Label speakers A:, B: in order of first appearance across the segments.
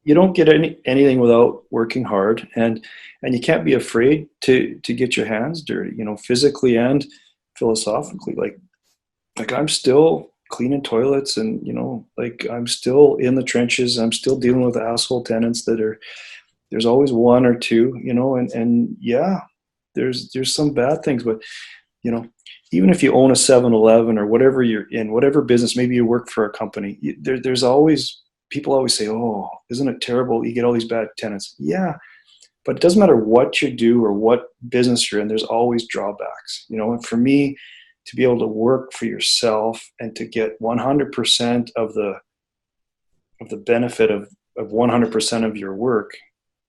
A: you don't get anything without working hard, and you can't be afraid to get your hands dirty, physically and philosophically. Like I'm still cleaning toilets, and like I'm still in the trenches. I'm still dealing with asshole tenants there's always one or two, and yeah, there's some bad things, but you know, even if you own a 7-Eleven or whatever you're in, whatever business, maybe you work for a company, there's always, people always say, oh, isn't it terrible? You get all these bad tenants. Yeah, but it doesn't matter what you do or what business you're in, there's always drawbacks, and for me, to be able to work for yourself and to get 100% of the benefit of 100% of your work,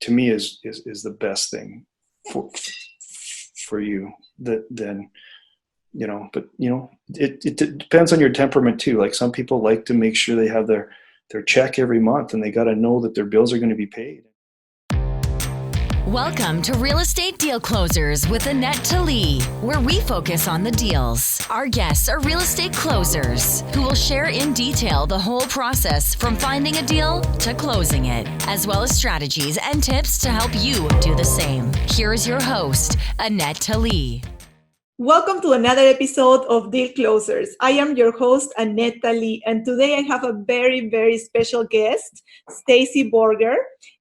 A: to me is the best thing for you. That then, but it depends on your temperament too. Like some people like to make sure they have their check every month, and they got to know that their bills are going to be paid.
B: Welcome to Real Estate Deal Closers with Anette, Talie, where we focus on the deals. Our guests are real estate closers who will share in detail the whole process from finding a deal to closing it, as well as strategies and tips to help you do the same. Here is your host, Anette, Talie.
C: Welcome to another episode of Deal Closers. I am your host, Anette, Talie, and today I have a very, very special guest, Stacey Borger,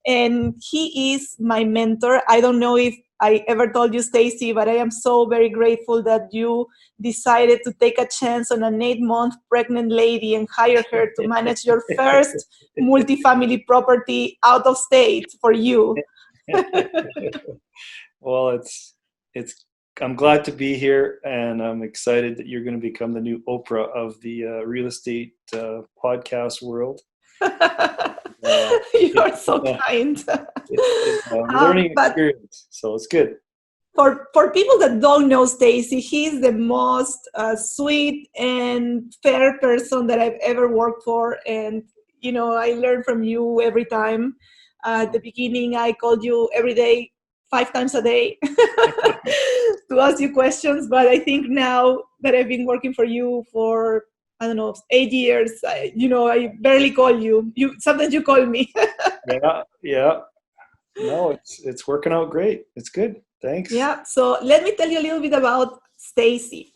C: and he is my mentor. I don't know if I ever told you, Stacey, but I am so very grateful that you decided to take a chance on an 8-month pregnant lady and hire her to manage your first multifamily property out of state for you.
A: Well, it's I'm glad to be here, and I'm excited that you're going to become the new Oprah of the real estate podcast world.
C: You are so kind.
A: It's a learning experience, so it's good.
C: For people that don't know Stacey, he's the most sweet and fair person that I've ever worked for, and I learn from you every time. At the beginning, I called you every day, 5 times a day to ask you questions. But I think now that I've been working for you for, 8 years, I barely call you. Sometimes you call me.
A: Yeah. No, it's working out great. It's good. Thanks.
C: Yeah. So let me tell you a little bit about Stacey.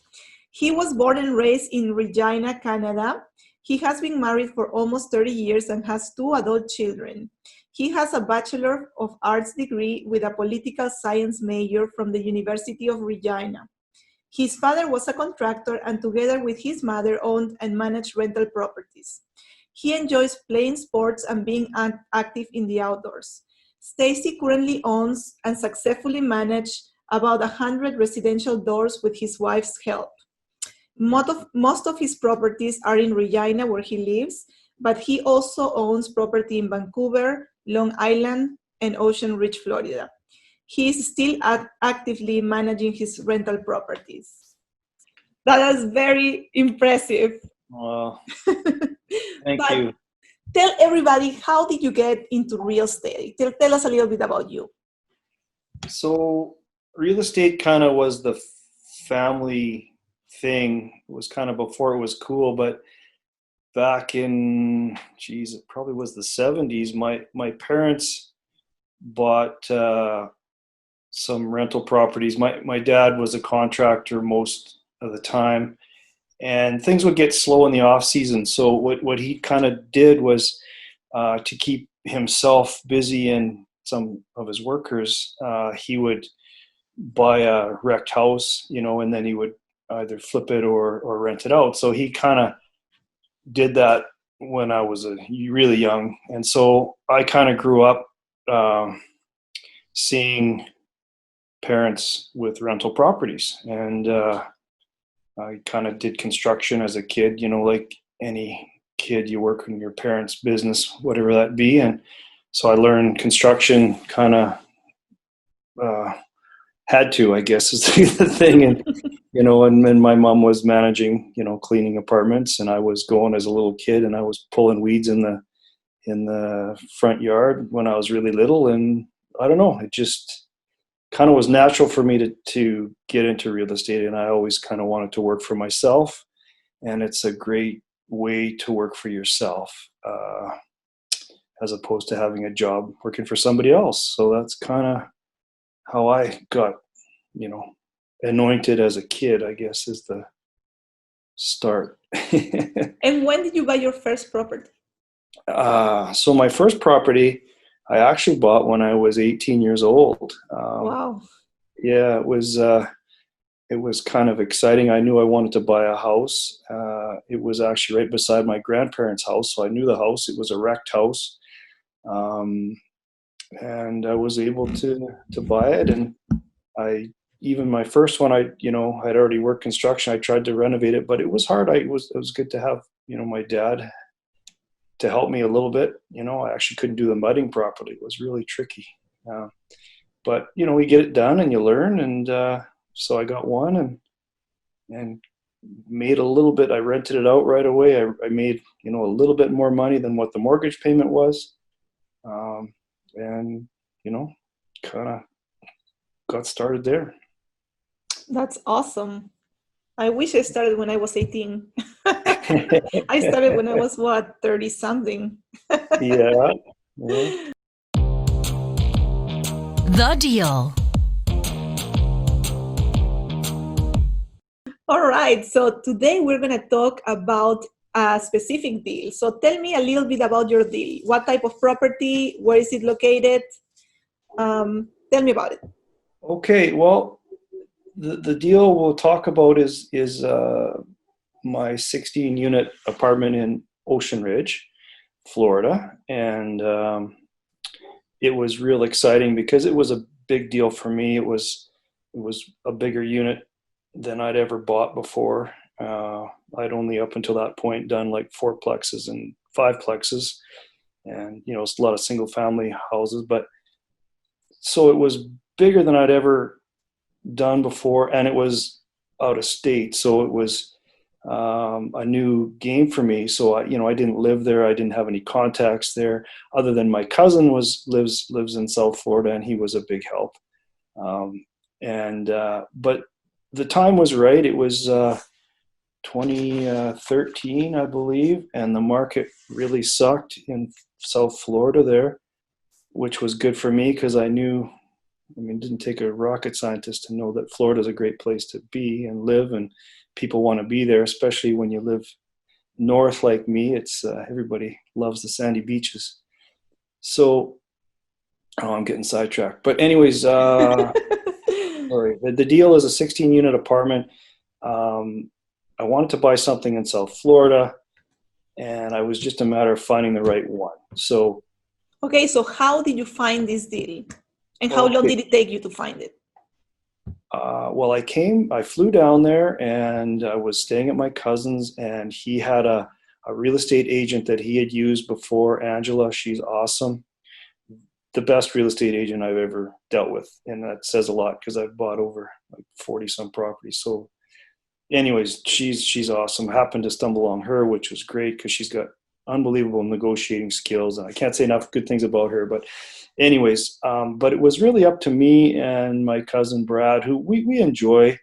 C: He was born and raised in Regina, Canada. He has been married for almost 30 years and has 2 adult children. He has a Bachelor of Arts degree with a political science major from the University of Regina. His father was a contractor, and together with his mother owned and managed rental properties. He enjoys playing sports and being active in the outdoors. Stacey currently owns and successfully manages about 100 residential doors with his wife's help. Most of his properties are in Regina, where he lives, but he also owns property in Vancouver, Long Island, and Ocean Ridge, Florida. He is still actively managing his rental properties. That is very impressive.
A: Well, thank you.
C: Tell everybody, how did you get into real estate? Tell us a little bit about you.
A: So real estate kind of was the family thing. It was kind of before it was cool, but back in, it probably was the 70s, my parents bought some rental properties. My dad was a contractor most of the time, and things would get slow in the off season. So what he kind of did was to keep himself busy and some of his workers, he would buy a wrecked house, and then he would either flip it or rent it out. So he kind of did that when I was really young. And so I kind of grew up seeing parents with rental properties. And I kind of did construction as a kid, like any kid, you work in your parents' business, whatever that be. And so I learned construction kind of had to, I guess, is the thing. And and my mom was managing, cleaning apartments, and I was going as a little kid, and I was pulling weeds in the front yard when I was really little. And I don't know, it just kind of was natural for me to get into real estate. And I always kind of wanted to work for myself, and it's a great way to work for yourself. as opposed to having a job working for somebody else. So that's kind of how I got, anointed as a kid, I guess, is the start.
C: And when did you buy your first property?
A: So my first property I actually bought when I was 18 years old.
C: Wow.
A: Yeah, it was kind of exciting. I knew I wanted to buy a house. It was actually right beside my grandparents' house, so I knew the house. It was a wrecked house, and I was able to buy it. And even my first one, I'd already worked construction. I tried to renovate it, but it was hard. It was good to have my dad to help me a little bit. I actually couldn't do the mudding properly. It was really tricky, but we get it done and you learn. And so I got one and made a little bit. I rented it out right away. I made a little bit more money than what the mortgage payment was, and kind of got started there.
C: That's awesome. I wish I started when I was 18. I started when I was 30 something.
A: Yeah.
B: The Deal.
C: All right, so today we're going to talk about a specific deal. So tell me a little bit about your deal. What type of property? Where is it located? Tell me about it.
A: Okay, well, the deal we'll talk about is my 16-unit apartment in Ocean Ridge, Florida, and it was real exciting because it was a big deal for me. It was a bigger unit than I'd ever bought before. I'd only up until that point done like 4-plexes and 5-plexes, and it's a lot of single family houses, but so it was bigger than I'd ever done before, and it was out of state, so it was a new game for me. So I didn't live there. I didn't have any contacts there other than my cousin lives in South Florida, and he was a big help. But the time was right. It was 2013, I believe, and the market really sucked in South Florida there, which was good for me because I knew. It didn't take a rocket scientist to know that Florida is a great place to be and live, and people want to be there, especially when you live north like me. It's everybody loves the sandy beaches. So, I'm getting sidetracked. But anyways, sorry. The deal is a 16-unit apartment. I wanted to buy something in South Florida, and I was just a matter of finding the right one. So,
C: okay, so how did you find this deal? And how long did it take you to find it?
A: Well, I flew down there, and I was staying at my cousin's, and he had a real estate agent that he had used before, Angela. She's awesome. The best real estate agent I've ever dealt with. And that says a lot because I've bought over like 40 some properties. So anyways, she's awesome. Happened to stumble on her, which was great because she's got unbelievable negotiating skills. And I can't say enough good things about her, but anyways, but it was really up to me and my cousin Brad, who we enjoy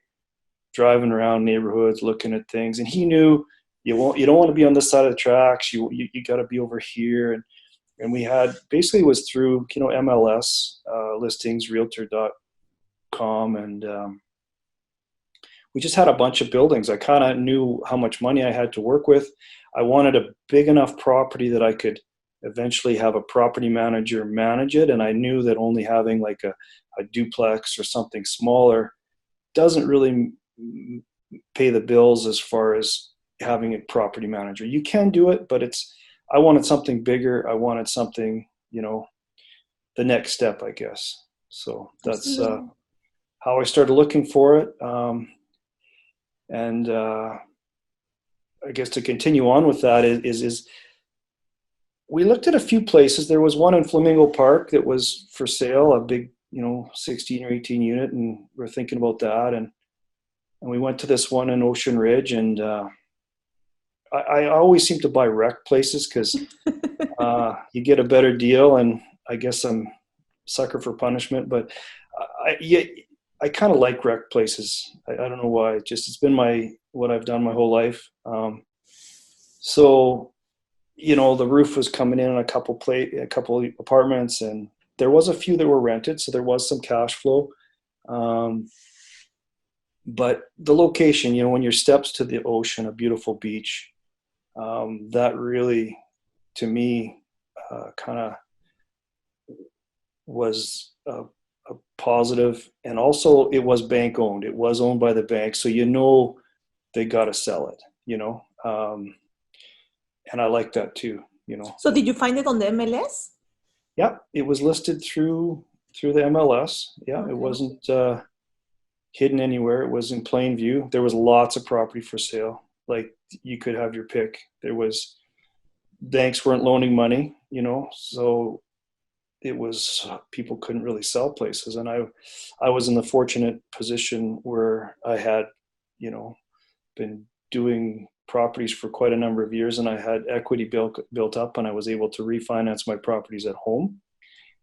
A: driving around neighborhoods, looking at things. And he knew you don't want to be on this side of the tracks. You got to be over here. And we had basically it was through MLS listings, Realtor.com, and we just had a bunch of buildings. I kind of knew how much money I had to work with. I wanted a big enough property that I could eventually have a property manager manage it. And I knew that only having like a duplex or something smaller doesn't really pay the bills as far as having a property manager. You can do it, but I wanted something bigger. I wanted something, the next step, I guess. So that's how I started looking for it. And I guess to continue on with that is we looked at a few places. There was one in Flamingo Park that was for sale, a big, 16 or 18 unit, and we're thinking about that. And we went to this one in Ocean Ridge, and I always seem to buy wreck places because you get a better deal, and I guess I'm a sucker for punishment, but I kind of like wreck places. I don't know why. It's been what I've done my whole life. So the roof was coming in on a couple apartments, and there was a few that were rented, so there was some cash flow. But the location, when your steps to the ocean, a beautiful beach, that really, to me, kind of was a positive. And also it was bank owned. It was owned by the bank. So, they got to sell it, and I like that too,
C: So did you find it on the MLS?
A: Yeah, it was listed through the MLS. Yeah,
C: Okay.
A: It wasn't hidden anywhere. It was in plain view. There was lots of property for sale. Like, you could have your pick. Banks weren't loaning money, so it was, people couldn't really sell places. And I was in the fortunate position where I had, been doing properties for quite a number of years, and I had equity built up, and I was able to refinance my properties at home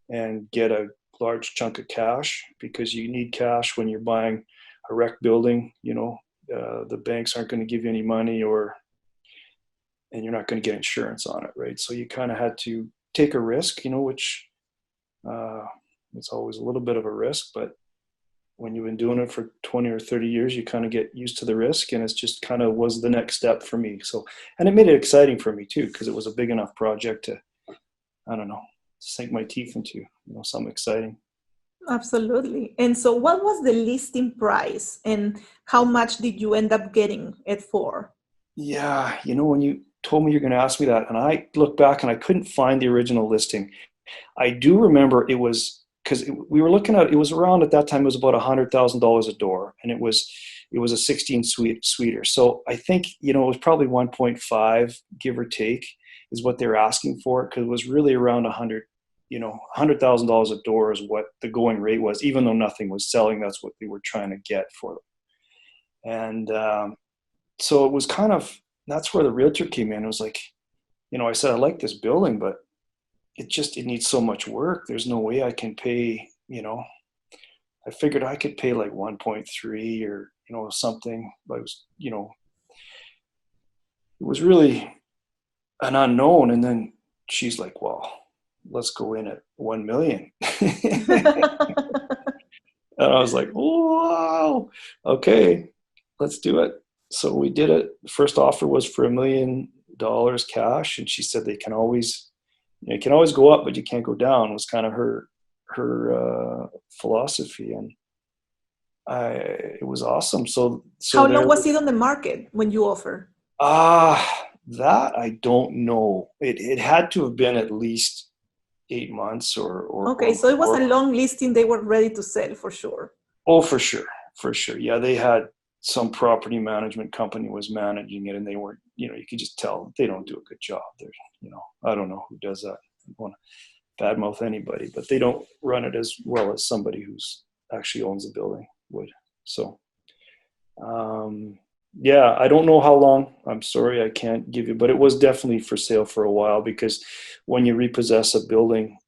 A: and get a large chunk of cash, because you need cash when you're buying a rec building. The banks aren't going to give you any money, and you're not going to get insurance on it, right? So you kind of had to take a risk, which it's always a little bit of a risk, but when you've been doing it for 20 or 30 years, you kind of get used to the risk, and it's just kind of was the next step for me. So, and it made it exciting for me too, because it was a big enough project to, I don't know, sink my teeth into, something exciting.
C: Absolutely. And so what was the listing price, and how much did you end up getting it for?
A: Yeah, when you told me you're going to ask me that, and I looked back and I couldn't find the original listing. I do remember it was, because we were looking at, it was around, at that time, it was about $100,000 a door, and it was a 16 suiter. So I think, it was probably 1.5, give or take, is what they were asking for, because it was really around $100,000 a door is what the going rate was, even though nothing was selling. That's what they were trying to get for them. And so it was kind of, that's where the realtor came in. It was like, I said, I like this building, but it needs so much work. There's no way I can pay, I figured I could pay like 1.3 or, something. But it was, it was really an unknown. And then she's like, well, let's go in at 1 million. And I was like, wow, okay, let's do it. So we did it. The first offer was for $1 million cash. And she said, you can always go up, but you can't go down, was kind of her philosophy. And it was awesome. So
C: how long was it on the market when you offered?
A: That I don't know. It had to have been at least 8 months or
C: okay, so it was a long listing. They were ready to sell for sure.
A: Oh, for sure. Yeah, they had some property management company was managing it, and they weren't, you could just tell they don't do a good job. They're, I don't know who does that. I don't want to badmouth anybody, but they don't run it as well as somebody who's actually owns the building would. So, yeah, I don't know how long. I'm sorry, I can't give you, but it was definitely for sale for a while, because when you repossess a building,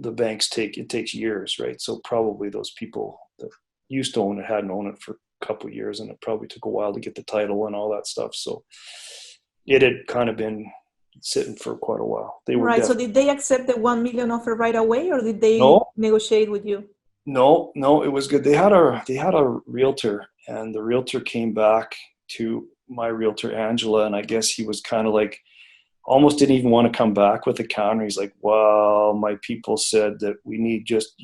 A: the banks it takes years, right? So probably those people that used to own it hadn't owned it for a couple of years, and it probably took a while to get the title and all that stuff. So it had kind of been sitting for quite a while. They were
C: right. So did they accept the 1 million offer right away, or did they negotiate with you?
A: No, it was good. They had a realtor, and the realtor came back to my realtor, Angela, and I guess he was kind of like, almost didn't even want to come back with a counter. He's like, well, my people said that we need just,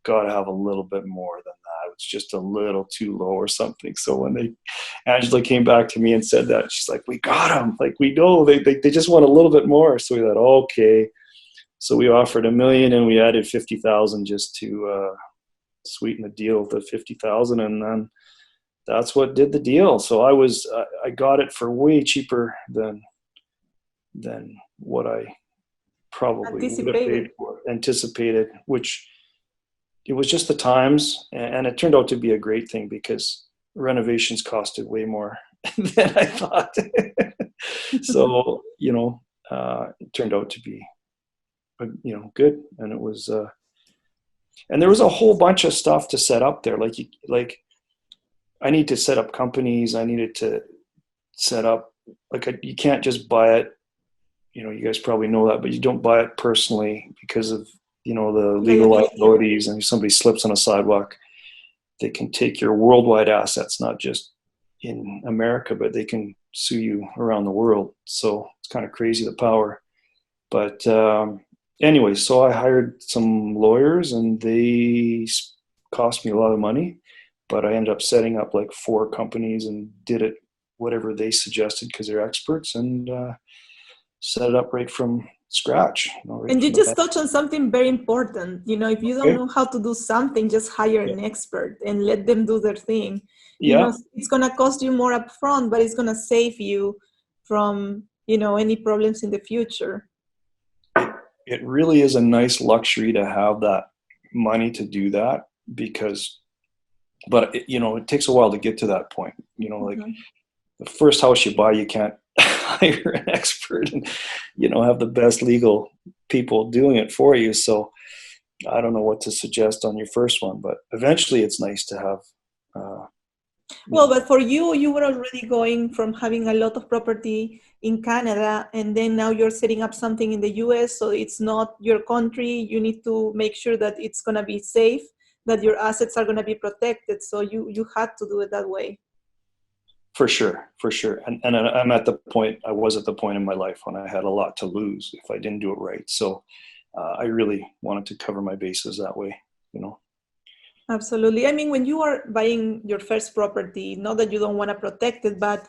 A: got to have a little bit more than that. It's just a little too low or something. So when Angela came back to me and said that, she's like, we got them. Like, we know they just want a little bit more. So we thought, okay. So we offered $1 million, and we added 50,000 just to sweeten the deal with the 50,000. And then that's what did the deal. So I got it for way cheaper than what I probably would have paid for, anticipated, which it was just the times, and it turned out to be a great thing, because renovations costed way more than I thought. So, it turned out to be, good. And it was, and there was a whole bunch of stuff to set up there. Like I need to set up companies. I needed to set up, you can't just buy it you guys probably know that, but you don't buy it personally because of, the legal
C: Liability.
A: liabilities. And if somebody slips on a sidewalk, they can take your worldwide assets, not just in America, but they can sue you around the world. So it's kind of crazy, the power. But anyway, so I hired some lawyers and they cost me a lot of money, but I ended up setting up like 4 companies and did it whatever they suggested because they're experts, and set it up right from scratch. Right
C: And you
A: from the
C: just
A: back.
C: touched on something very important. If you don't
A: Okay.
C: know how to do something, just hire
A: Yeah.
C: an expert and let them do their thing.
A: Yeah.
C: It's going to cost you more upfront, but it's going to save you from, any problems in the future.
A: It really is a nice luxury to have that money to do that because, but it takes a while to get to that point. Like
C: Mhm.
A: the first house you buy, you can't hire an expert and, have the best legal people doing it for you. So I don't know what to suggest on your first one, but eventually it's nice to have, uh,
C: Well, but for you, you were already going from having a lot of property in Canada, and then now you're setting up something in the US, so it's not your country. You need to make sure that it's going to be safe, that your assets are going to be protected. So you had to do it that way.
A: for sure, for sure. And I was at the point in my life when I had a lot to lose if I didn't do it right. So I really wanted to cover my bases that way.
C: Absolutely. I mean, when you are buying your first property, not that you don't want to protect it, but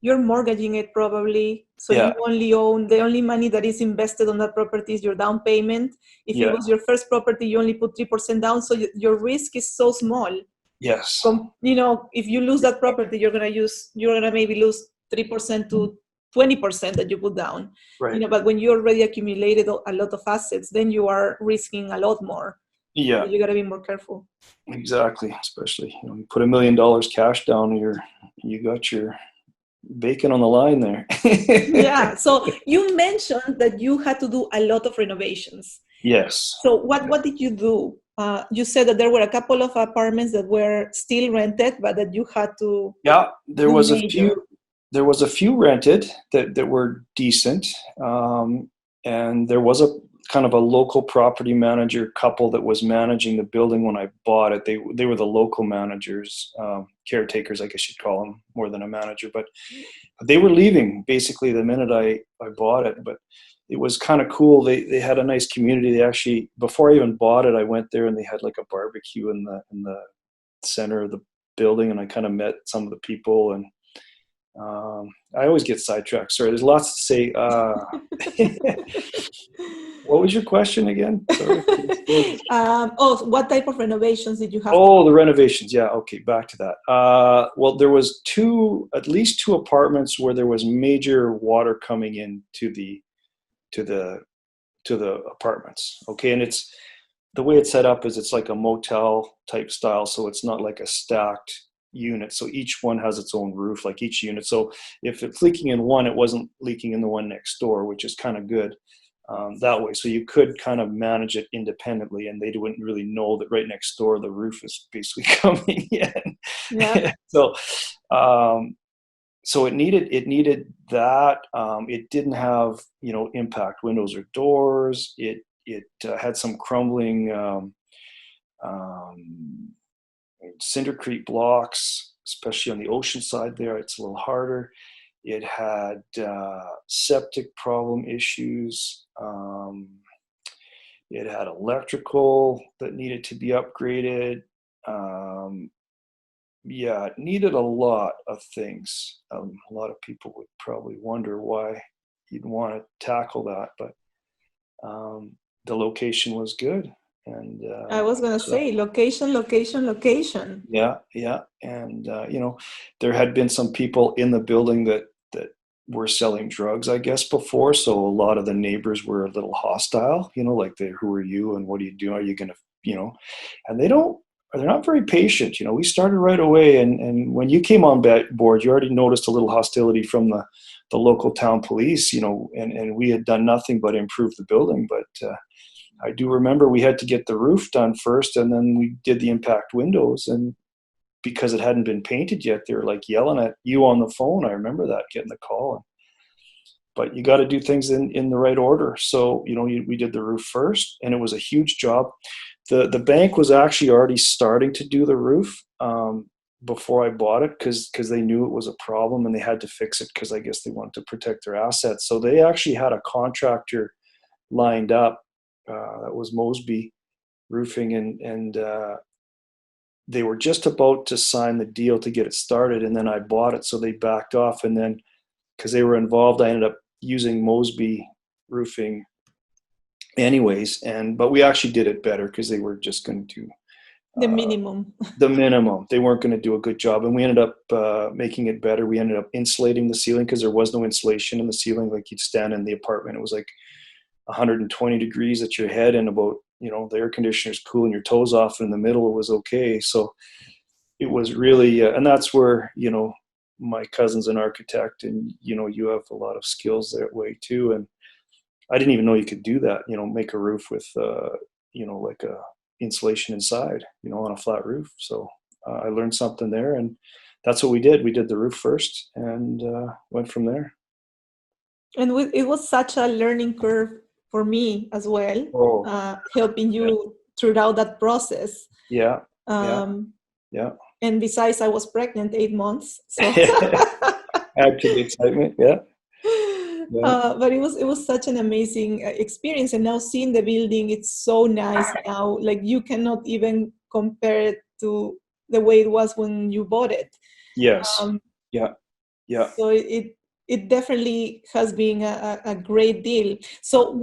C: you're mortgaging it probably. So you
A: Yeah,
C: only own the only money that is invested on that property is your down payment. If it
A: yeah,
C: was your first property, you only put 3% down. So your risk is so small.
A: yes,
C: If you lose that property, you're gonna maybe lose 3% to 20% that you put down.
A: right.
C: But when you already accumulated a lot of assets, then you are risking a lot more.
A: Yeah,
C: So you gotta be more careful.
A: exactly. Especially, you put $1 million cash down, you got your bacon on the line there.
C: Yeah. So you mentioned that you had to do a lot of renovations.
A: Yes.
C: So what did you do? You said that there were a couple of apartments that were still rented, but that you had to
A: Yeah, there
C: do
A: was a
C: major.
A: few. There was a few rented that were decent, and there was a kind of a local property manager couple that was managing the building when I bought it. They were the local managers, caretakers, I guess you'd call them, more than a manager. But they were leaving basically the minute I bought it. But it was kind of cool. They had a nice community. They actually, before I even bought it, I went there and they had like a barbecue in the center of the building, and I kind of met some of the people. And I always get sidetracked. Sorry, there's lots to say. What was your question again? Sorry.
C: What type of renovations did you have to
A: Oh,
C: do?
A: the renovations. Yeah. Okay. Back to that. Well, there was at least two apartments where there was major water coming in to the to the apartments. Okay. And it's the way it's set up is it's like a motel type style. So it's not like a stacked unit. So each one has its own roof, like each unit. So if it's leaking in one, it wasn't leaking in the one next door, which is kind of good that way. So you could kind of manage it independently, and they wouldn't really know that right next door the roof is basically coming in.
C: Yeah.
A: So um, so it needed that. It didn't have impact windows or doors. It had some crumbling um, cindercrete blocks, especially on the ocean side there. It's a little harder. It had septic problem issues. It had electrical that needed to be upgraded. Um, yeah, it needed a lot of things. A lot of people would probably wonder why you'd want to tackle that, but the location was good. And
C: I was gonna
A: so
C: say location, location, location.
A: yeah, yeah, and there had been some people in the building that were selling drugs, I guess, before. So a lot of the neighbors were a little hostile. Like who are you and what are you doing? Are you gonna, and they're not very patient. We started right away, and when you came on board, you already noticed a little hostility from the local town police. And we had done nothing but improve the building, but. I do remember we had to get the roof done first, and then we did the impact windows. And because it hadn't been painted yet, they were like yelling at you on the phone. I remember that, getting the call. but you got to do things in the right order. So, we did the roof first, and it was a huge job. The bank was actually already starting to do the roof before I bought it, because they knew it was a problem and they had to fix it, because I guess they wanted to protect their assets. So they actually had a contractor lined up that was Mosby Roofing, and they were just about to sign the deal to get it started, and then I bought it, so they backed off. And then, because they were involved, I ended up using Mosby Roofing anyways, but we actually did it better, because they were just going to do
C: The minimum.
A: the minimum. They weren't going to do a good job, and we ended up making it better. We ended up insulating the ceiling, because there was no insulation in the ceiling. Like, you'd stand in the apartment, it was like 120 degrees at your head, and about, the air conditioner's cooling your toes off. In the middle, it was okay. So it was really, and that's where, my cousin's an architect, and, you have a lot of skills that way too. And I didn't even know you could do that, make a roof with, like a insulation inside, on a flat roof. So I learned something there, and that's what we did. We did the roof first, and went from there.
C: And it was such a learning curve for me as well, helping you throughout that process.
A: Yeah.
C: And besides, I was pregnant 8 months, so
A: add to the excitement. Yeah.
C: But it was such an amazing experience. And now seeing the building, it's so nice now. Like, you cannot even compare it to the way it was when you bought it.
A: Yes. Yeah.
C: So it definitely has been a great deal. So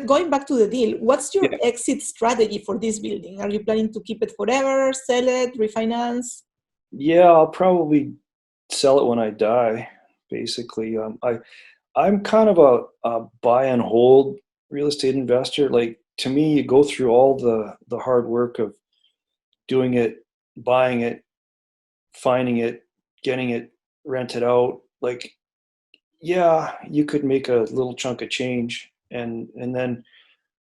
C: going back to the deal, what's your exit strategy for this building? Are you planning to keep it forever, sell it, refinance?
A: Yeah, I'll probably sell it when I die, basically. I'm kind of a buy and hold real estate investor. Like, to me, you go through all the hard work of doing it, buying it, finding it, getting it rented out. Like, yeah, you could make a little chunk of change, and then,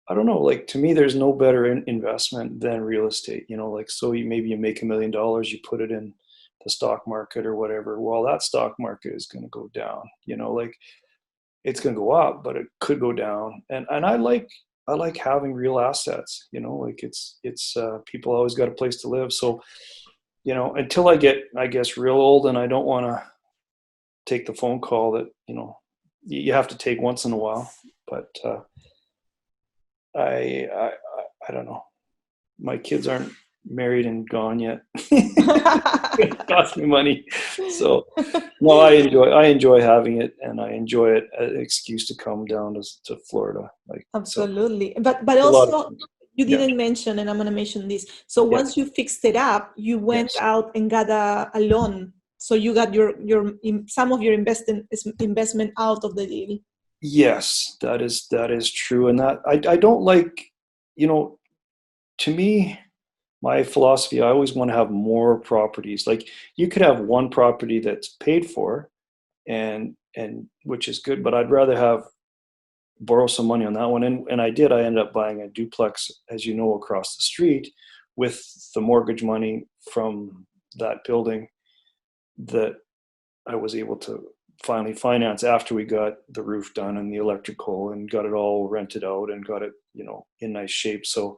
A: I don't know, like, to me, there's no better investment than real estate. Like, so maybe you make $1 million, you put it in the stock market or whatever. Well, that stock market is going to go down. Like, it's going to go up, but it could go down. And I like having real assets. Like, it's people always got a place to live. So, until I get, I guess, real old, and I don't want to take the phone call that, you have to take once in a while. But I don't know. My kids aren't married and gone yet. It costs me money. So no, I enjoy having it, and I enjoy it as an excuse to come down to Florida. Like,
C: absolutely. So. But also, you didn't mention, and I'm going to mention this. So once you fixed it up, you went out and got a loan. So you got some of your investment out of the deal.
A: Yes, that is true. And that I don't like, to me, my philosophy, I always want to have more properties. Like, you could have one property that's paid for, and which is good, but I'd rather borrow some money on that one. And I ended up buying a duplex, as across the street, with the mortgage money from that building that I was able to finally finance after we got the roof done and the electrical, and got it all rented out and got it, in nice shape. So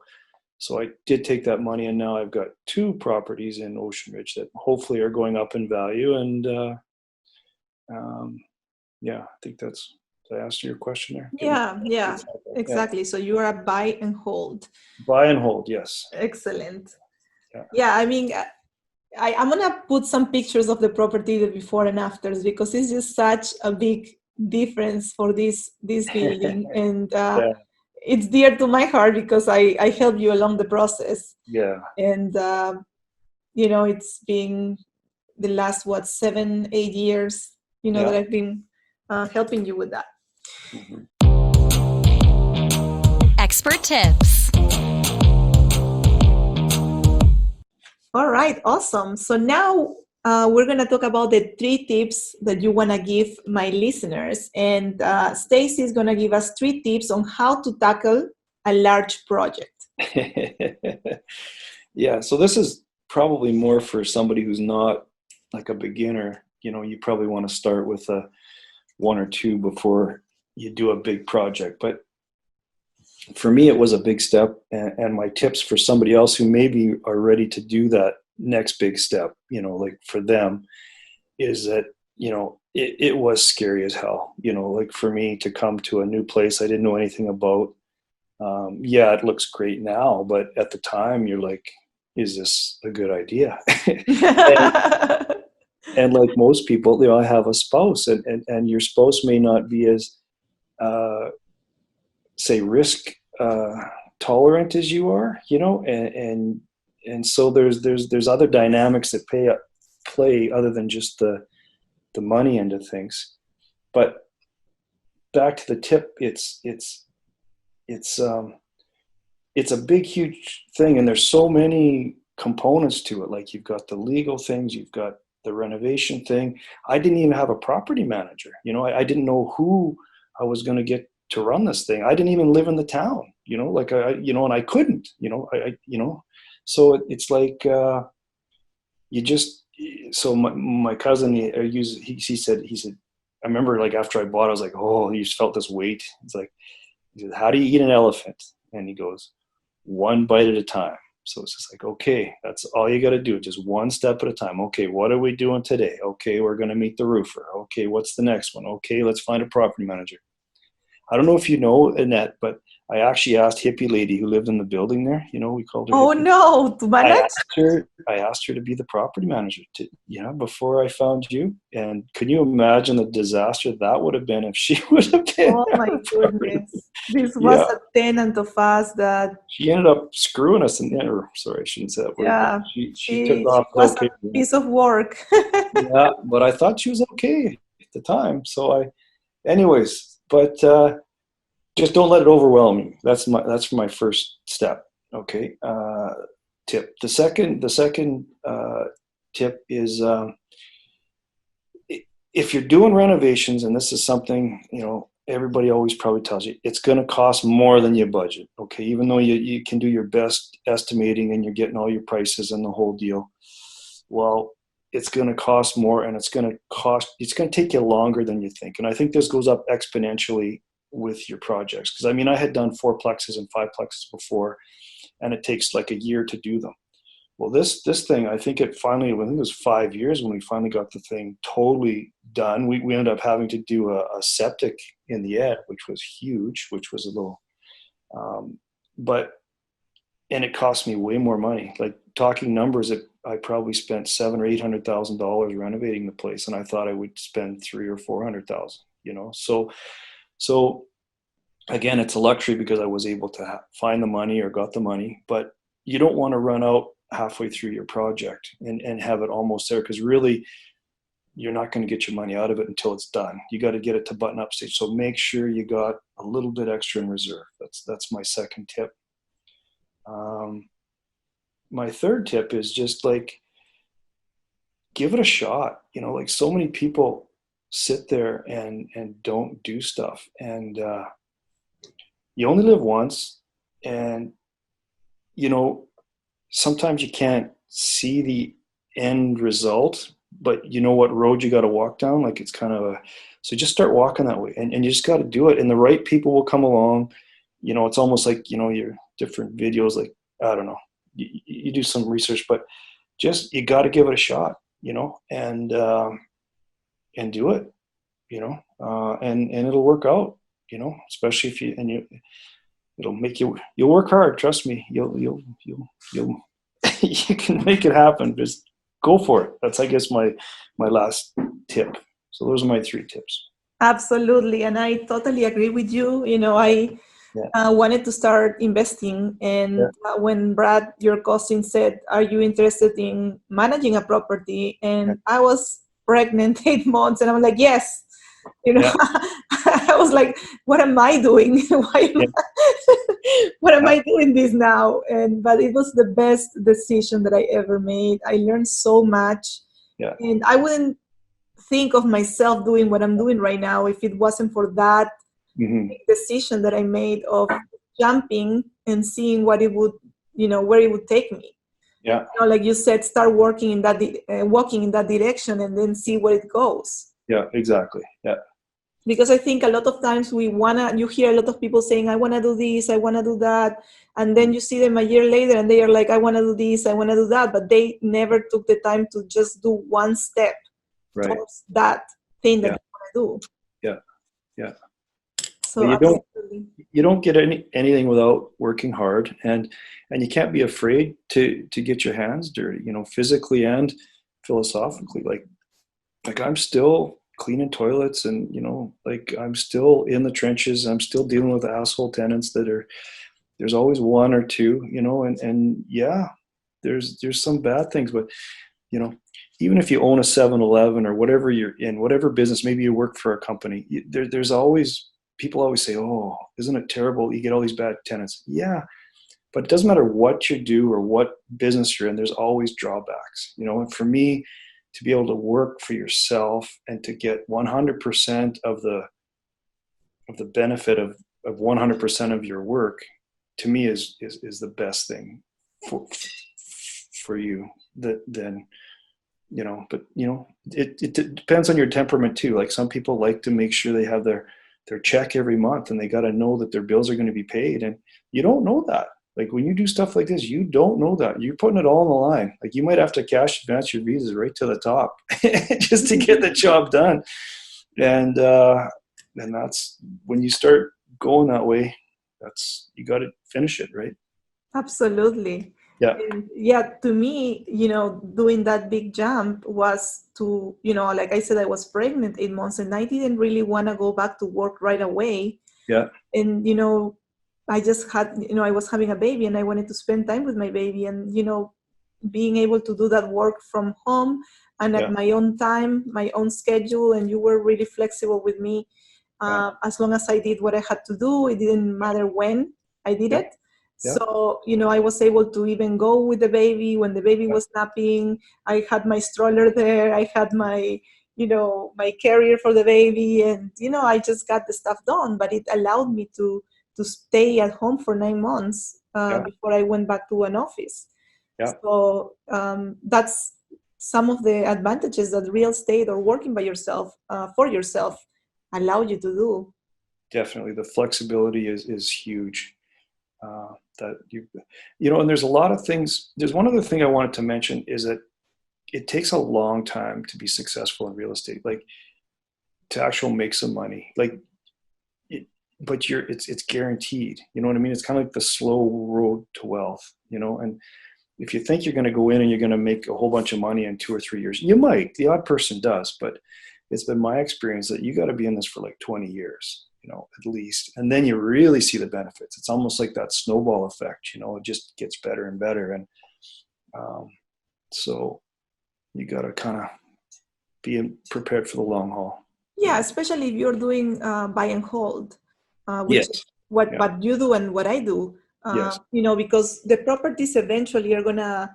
A: I did take that money, and now I've got 2 properties in Ocean Ridge that hopefully are going up in value. And I think did I answer your question there?
C: Yeah, exactly. So you are a buy and hold.
A: Buy and hold, yes.
C: Excellent. Yeah, I mean, I'm going to put some pictures of the property, the before and afters, because it's just such a big difference for this building. And it's dear to my heart, because I helped you along the process.
A: Yeah.
C: And, it's been the last, 7-8 years, that I've been helping you with that.
A: Mm-hmm.
B: Expert tips.
C: All right, awesome. So now we're going to talk about the 3 tips that you want to give my listeners. And Stacey is going to give us 3 tips on how to tackle a large project.
A: Yeah, so this is probably more for somebody who's not like a beginner. You probably want to start with one or two before you do a big project. But for me, it was a big step. And my tips for somebody else who maybe are ready to do that next big step, like for them, is that, it was scary as hell, like for me to come to a new place I didn't know anything about. Yeah, it looks great now, but at the time you're like, is this a good idea? and like most people, I have a spouse, and your spouse may not be as, say, risk tolerant as you are, and so there's other dynamics that play other than just the money end of things. But back to the tip, it's a big, huge thing, and there's so many components to it. Like you've got the legal things, you've got the renovation thing. I didn't even have a property manager. I didn't know who I was going to get to run this thing. I didn't even live in the town. Like and I couldn't. So it's like you just. So my cousin, he said, I remember like after I bought it, I was like, oh, he just felt this weight. It's like, he said, how do you eat an elephant? And he goes, one bite at a time. So it's just like, okay, that's all you got to do. Just one step at a time. Okay, what are we doing today? Okay, we're going to meet the roofer. Okay, what's the next one? Okay, let's find a property manager. I don't know if you know Annette, but I actually asked hippie lady who lived in the building there. We called her.
C: Oh
A: hippie.
C: no, to manage?
A: I asked her to be the property manager before I found you. And can you imagine the disaster that would have been if she would have been?
C: Oh my goodness. This was a tenant of us that
A: she ended up screwing us in there. Sorry, I shouldn't say that word.
C: Yeah,
A: she took off.
C: She was a piece of work.
A: Yeah, but I thought she was okay at the time. So anyways, but just don't let it overwhelm you. That's my first step. Okay. Tip. The second tip is if you're doing renovations, and this is something everybody always probably tells you, it's going to cost more than you budget. Okay, even though you can do your best estimating and you're getting all your prices and the whole deal. Well, it's going to cost more, and it's going to take you longer than you think. And I think this goes up exponentially with your projects, because I had done 4-plexes and 5-plexes before, and it takes like a year to do them. Well, this thing, I think it was 5 years when we finally got the thing totally done. We ended up having to do a septic in the end, which was huge, which was a little, and it cost me way more money. Like talking numbers, I probably spent $700,000 or $800,000 renovating the place, and I thought I would spend $300,000 or $400,000. So again, it's a luxury because I was able to find the money or got the money, but you don't want to run out halfway through your project and have it almost there, because really you're not going to get your money out of it until it's done. You got to get it to button up stage. So make sure you got a little bit extra in reserve. That's my second tip. My third tip is just like, give it a shot. Like so many people sit there and don't do stuff, and you only live once, and sometimes you can't see the end result, but you know what road you got to walk down. Like it's kind of so just start walking that way, and you just got to do it, and the right people will come along. It's almost like your different videos, like I don't know, you do some research, but just you got to give it a shot, and do it, and it'll work out, especially if it'll make you'll work hard. Trust me, you'll you can make it happen. Just go for it. That's, I guess, my last tip. So those are my 3 tips.
C: Absolutely. And I totally agree with you. I wanted to start investing. And when Brad, your cousin, said, are you interested in managing a property? And I was pregnant 8 months, and I'm like, yes. I was like, what am I doing? What am I doing this now? But it was the best decision that I ever made. I learned so much.
A: Yeah.
C: And I wouldn't think of myself doing what I'm doing right now if it wasn't for that decision that I made of jumping and seeing what it would, where it would take me.
A: Yeah.
C: Like you said, start working in that, walking in that direction, and then see where it goes.
A: Yeah, exactly. Yeah.
C: because I think a lot of times you hear a lot of people saying, I want to do this, I want to do that. And then you see them a year later and they are like, I want to do this, I want to do that. But they never took the time to just do one step
A: Right.
C: towards that thing that
A: Yeah.
C: they want to do.
A: Yeah. Yeah.
C: So
A: But
C: absolutely.
A: you don't get anything without working hard, and you can't be afraid to get your hands dirty, physically and philosophically. Like I'm still cleaning toilets, and like I'm still in the trenches. I'm still dealing with asshole tenants there's always one or two, and yeah, there's some bad things, but even if you own a 7-Eleven or whatever you're in, whatever business, maybe you work for a company, there's always, people always say, oh, isn't it terrible? You get all these bad tenants. Yeah, but it doesn't matter what you do or what business you're in, there's always drawbacks, and for me, to be able to work for yourself and to get 100% of the benefit of 100% of your work, to me is the best thing for you. But it depends on your temperament too. Like some people like to make sure they have their check every month, and they got to know that their bills are going to be paid, and you don't know that. Like when you do stuff like this, you don't know that. You're putting it all on the line. Like you might have to cash advance your visas right to the top just to get the job done. And that's when you start going that way, you got to finish it, right?
C: Absolutely.
A: Yeah.
C: And yeah, to me, doing that big jump was to, like I said, I was pregnant 8 months and I didn't really want to go back to work right away.
A: Yeah.
C: And, I just had, I was having a baby and I wanted to spend time with my baby, and, being able to do that work from home and at my own time, my own schedule. And you were really flexible with me. As long as I did what I had to do, it didn't matter when I did it.
A: Yeah.
C: So, I was able to even go with the baby when the baby was napping. I had my stroller there. I had my, my carrier for the baby. And, I just got the stuff done. But it allowed me to stay at home for 9 months before I went back to an office. Yeah. So that's some of the advantages that real estate or working by yourself, for yourself, allow you to do.
A: Definitely. The flexibility is huge. And there's a lot of things. There's one other thing I wanted to mention is that it takes a long time to be successful in real estate, like to actually make some money, but it's guaranteed. You know what I mean? It's kind of like the slow road to wealth, and if you think you're going to go in and you're going to make a whole bunch of money in 2 or 3 years, you might, the odd person does, but it's been my experience that you got to be in this for like 20 years, at least. And then you really see the benefits. It's almost like that snowball effect, it just gets better and better. And so you got to kind of be prepared for the long haul.
C: Yeah, especially if you're doing buy and hold, which is what you do and what I do. Because the properties eventually are going to,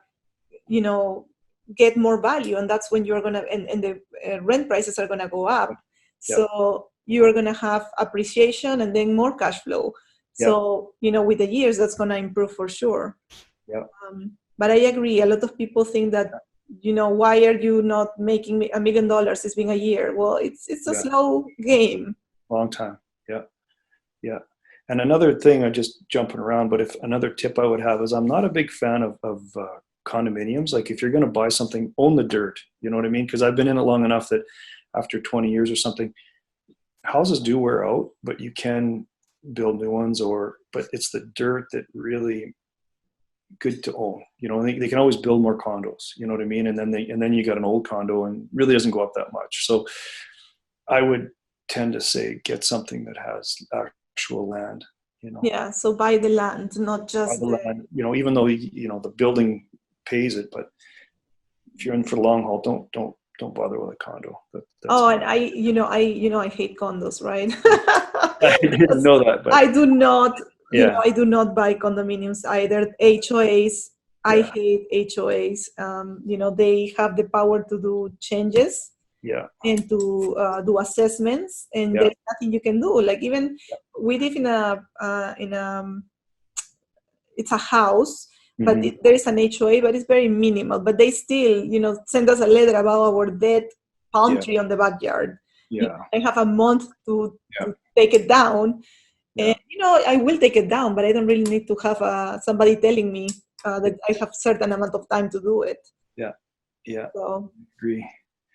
C: get more value, and that's when you're going to, and the rent prices are going to go up. So you are going to have appreciation and then more cash flow. So, with the years, that's going to improve for sure. But I agree. A lot of people think that, why are you not making $1 million? It's been a year. Well, it's a slow game.
A: Long time. Yeah. And another thing, I'm just jumping around, but if another tip I would have is I'm not a big fan of condominiums. Like if you're going to buy something, own the dirt. You know what I mean? Because I've been in it long enough that after 20 years or something, houses do wear out, but you can build new ones, but it's the dirt that really good to own. They can always build more condos. You know what I mean? And then you got an old condo and really doesn't go up that much. So I would tend to say get something that has actual land.
C: Yeah. So buy the land, not just
A: buy the land. Even though the building pays it, but if you're in for the long haul, don't bother with a condo.
C: And I hate condos, right?
A: I didn't know that, but
C: I do not. I do not buy condominiums either. HOAs, I hate HOAs. They have the power to do changes. And to do assessments, and there's nothing you can do. Like even we live in it's a house, but there is an HOA, but it's very minimal. But they still, send us a letter about our dead palm tree on the backyard. I have a month to
A: Yeah.
C: take it down.
A: Yeah.
C: And, I will take it down, but I don't really need to have somebody telling me that I have certain amount of time to do it.
A: Yeah.
C: So
A: Agree.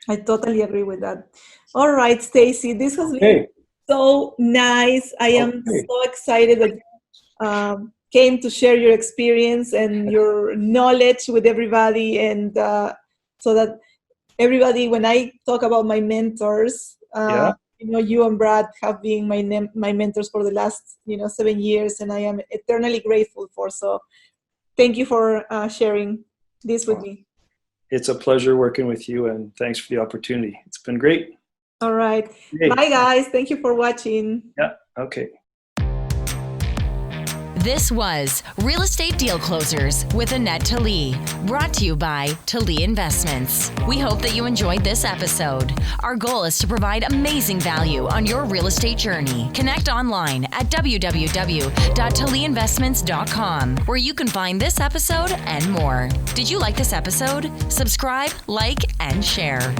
C: I totally agree with that. All right, Stacey, this has been
A: Hey.
C: so nice. I am
A: Okay.
C: so excited that you came to share your experience and your knowledge with everybody, and so that everybody, when I talk about my mentors,
A: Yeah.
C: you and Brad have been my mentors for the last 7 years, and I am eternally grateful for. So thank you for sharing this with me.
A: It's a pleasure working with you, and thanks for the opportunity. It's been great.
C: All right.
A: Hey.
C: Bye, guys. Thank you for watching.
A: Yeah. Okay.
B: This was Real Estate Deal Closers with Anette Talie, brought to you by Talie Investments. We hope that you enjoyed this episode. Our goal is to provide amazing value on your real estate journey. Connect online at www.talieinvestments.com, where you can find this episode and more. Did you like this episode? Subscribe, like, and share.